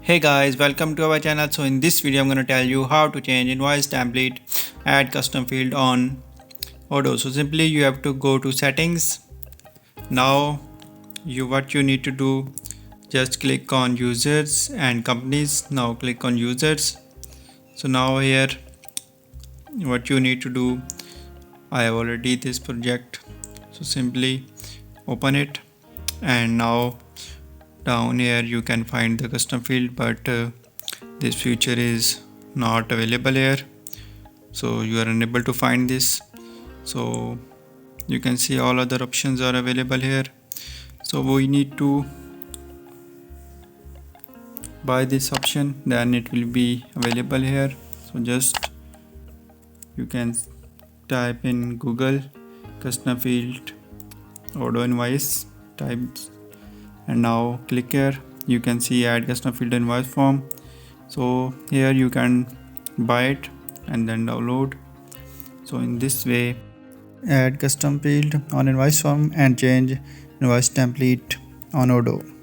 Hey guys, welcome to our channel. So in this video I'm going to tell you how to change invoice template, add custom field on Odoo. So simply you have to go to settings. Now what you need to do, just click on users and companies. Now click on users. So now here what you need to do, I have already this project. So simply open it, and now down here you can find the custom field, but this feature is not available here, so you are unable to find this. So you can see all other options are available here, so we need to buy this option, then it will be available here. So just you can type in Google custom field Odoo invoice types, and now click here. You can see add custom field invoice form. So here you can buy it and then download. So in this way, add custom field on invoice form and change invoice template on Odoo.